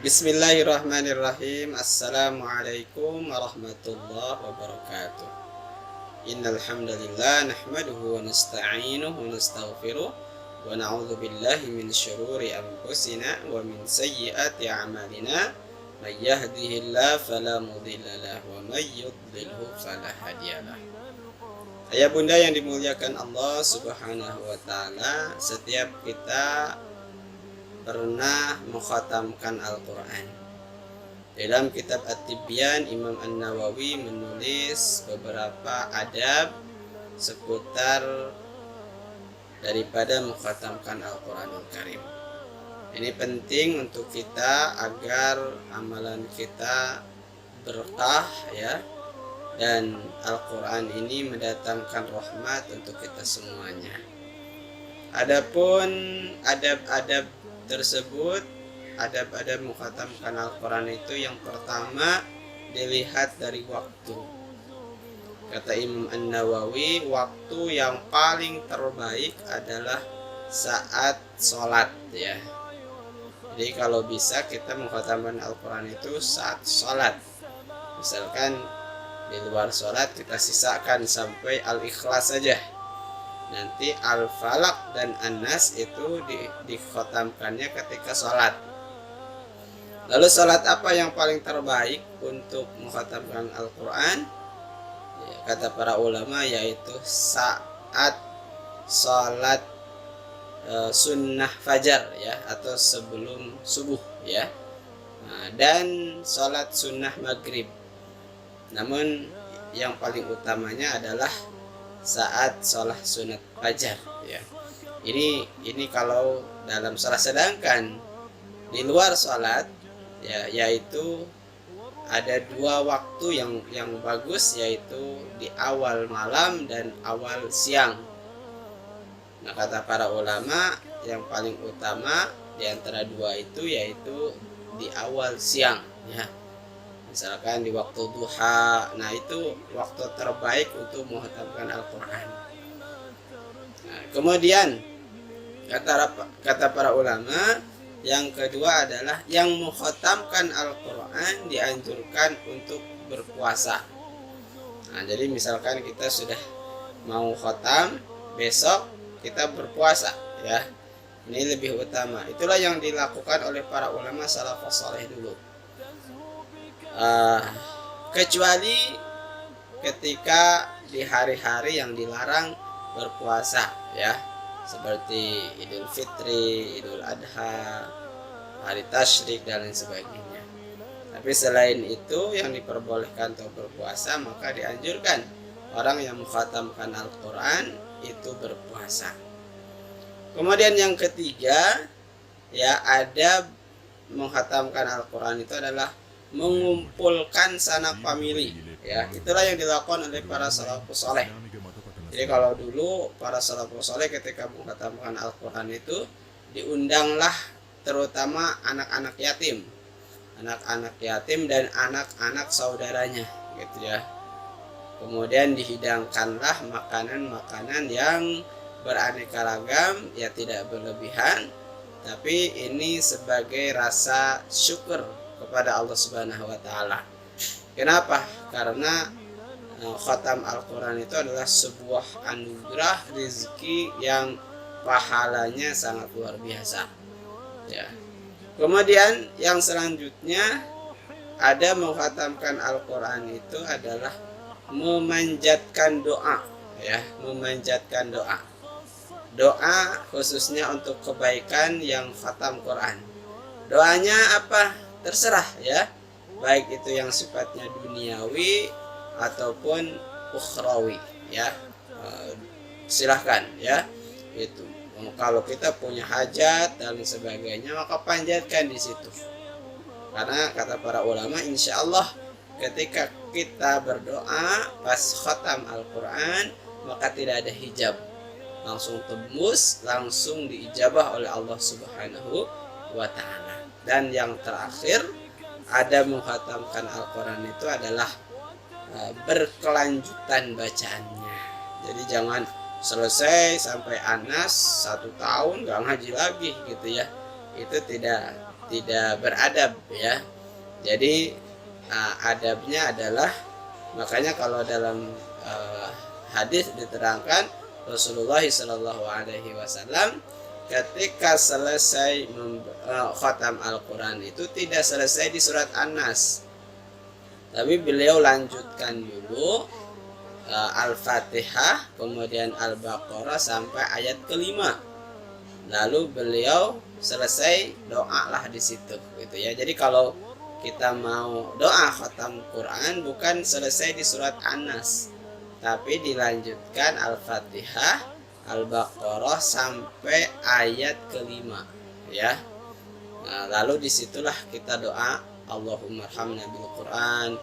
Bismillahirrahmanirrahim. Assalamualaikum warahmatullahi wabarakatuh. Innal hamdalillah nahmaduhu wa nasta'inuhu wa nastaghfiruh wa na'udzu billahi min syururi anfusina wa min sayyiati a'malina. May yahdihillahu fala mudilla lahu wa may yudlilhu fala hadiyalah. Ayah bunda yang dimuliakan Allah Subhanahu wa taala, setiap kita pernah mengkhatamkan Al-Quran. Dalam kitab At-Tibyan, Imam An-Nawawi menulis beberapa adab seputar daripada mengkhatamkan Al-Quranul Karim. Ini penting untuk kita agar amalan kita berkah ya, dan Al-Quran ini mendatangkan rahmat untuk kita semuanya. Adapun adab-adab tersebut, adab-adab mengkhatamkan Al-Quran itu yang pertama dilihat dari waktu. Kata Imam An-Nawawi, waktu yang paling terbaik adalah saat sholat ya. Jadi kalau bisa kita mengkhatamkan Al-Quran itu saat sholat. Misalkan di luar sholat kita sisakan sampai Al-Ikhlas saja. Nanti Al-Falaq dan An-Nas itu dikhatamkannya ketika sholat. Lalu sholat apa yang paling terbaik untuk mengkhatamkan Al-Quran? Ya, kata para ulama yaitu saat sholat sunnah fajar ya, atau sebelum subuh ya. Nah, dan sholat sunnah maghrib. Namun yang paling utamanya adalah saat sholat sunat fajar ya. Ini kalau dalam sholat, sedangkan di luar sholat ya, yaitu ada dua waktu yang bagus, yaitu di awal malam dan awal siang. Nah, kata para ulama yang paling utama di antara dua itu yaitu di awal siang ya. Misalkan di waktu duha, nah itu waktu terbaik untuk mengkhatamkan Al-Quran. Nah, kemudian kata para ulama, yang kedua adalah yang mengkhatamkan Al-Quran dianjurkan untuk berpuasa. Nah, jadi misalkan kita sudah mau khatam, besok kita berpuasa ya. Ini lebih utama. Itulah yang dilakukan oleh para ulama salafus saleh dulu. Kecuali ketika di hari-hari yang dilarang berpuasa ya, seperti Idul Fitri, Idul Adha, hari Tasyrik dan lain sebagainya. Tapi selain itu yang diperbolehkan untuk berpuasa, maka dianjurkan orang yang mengkhatamkan Al-Quran itu berpuasa. Kemudian yang ketiga ya, ada mengkhatamkan Al-Quran itu adalah mengumpulkan sanak famili ya. Itulah yang dilakukan oleh para salafus saleh. Jadi kalau dulu para salafus saleh ketika mengkhatamkan Al-Quran itu diundanglah terutama anak-anak yatim dan anak-anak saudaranya gitu ya. Kemudian dihidangkanlah makanan-makanan yang beraneka ragam ya, tidak berlebihan, tapi ini sebagai rasa syukur kepada Allah Subhanahu wa taala. Kenapa? Karena khatam Al-Quran itu adalah sebuah anugerah rezeki yang pahalanya sangat luar biasa ya. Kemudian yang selanjutnya ada mengkhatamkan Al-Quran itu adalah memanjatkan doa ya, memanjatkan doa khususnya untuk kebaikan yang khatam Quran. Doanya apa? Terserah ya, baik itu yang sifatnya duniawi ataupun ukhrawi ya. Silahkan ya, itu kalau kita punya hajat dan sebagainya maka panjatkan di situ, karena kata para ulama insya Allah ketika kita berdoa pas khatam Al-Quran maka tidak ada hijab, langsung tembus, langsung diijabah oleh Allah Subhanahu wa ta'ala. Dan yang terakhir, ada mengkhatamkan Al-Quran itu adalah berkelanjutan bacaannya. Jadi jangan selesai sampai Anas 1 tahun gak ngaji lagi gitu ya, itu tidak beradab ya. Jadi adabnya adalah, makanya kalau dalam hadis diterangkan Rasulullah Shallallahu Alaihi Wasallam ketika selesai khatam Al-Quran itu tidak selesai di surat An-Nas, tapi beliau lanjutkan dulu Al-Fatihah, kemudian Al-Baqarah sampai ayat kelima, lalu beliau selesai doa lah di situ gitu ya. Jadi kalau kita mau doa khatam Quran bukan selesai di surat An-Nas, tapi dilanjutkan Al-Fatihah, Al-Baqarah sampai ayat kelima ya. Nah, lalu disitulah kita doa Allahumma arhamna bil Quran,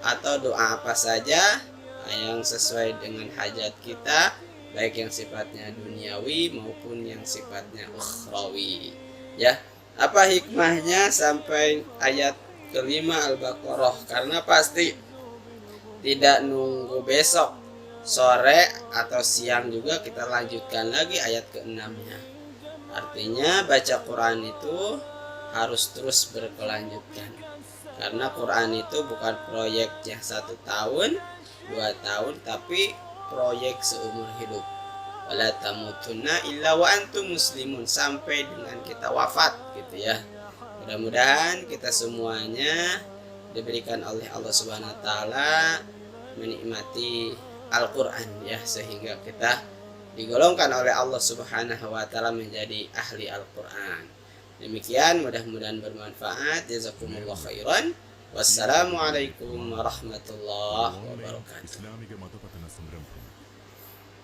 atau doa apa saja yang sesuai dengan hajat kita, baik yang sifatnya duniawi maupun yang sifatnya ukhrawi ya. Apa hikmahnya sampai ayat kelima Al-Baqarah? Karena pasti tidak nunggu besok sore atau siang juga kita lanjutkan lagi ayat ke-6-nya. Artinya baca Quran itu harus terus berkelanjutan, karena Quran itu bukan proyeknya 1 tahun 2 tahun, tapi proyek seumur hidup. Wala tamutunna illa wa antum muslimun, sampai dengan kita wafat gitu ya. Mudah-mudahan kita semuanya diberikan oleh Allah Subhanahu wa taala menikmati Al-Quran ya, sehingga kita digolongkan oleh Allah Subhanahu wa taala menjadi ahli Al-Quran. Demikian, mudah-mudahan bermanfaat. Jazakumullah khairan. Wassalamualaikum warahmatullahi wabarakatuh.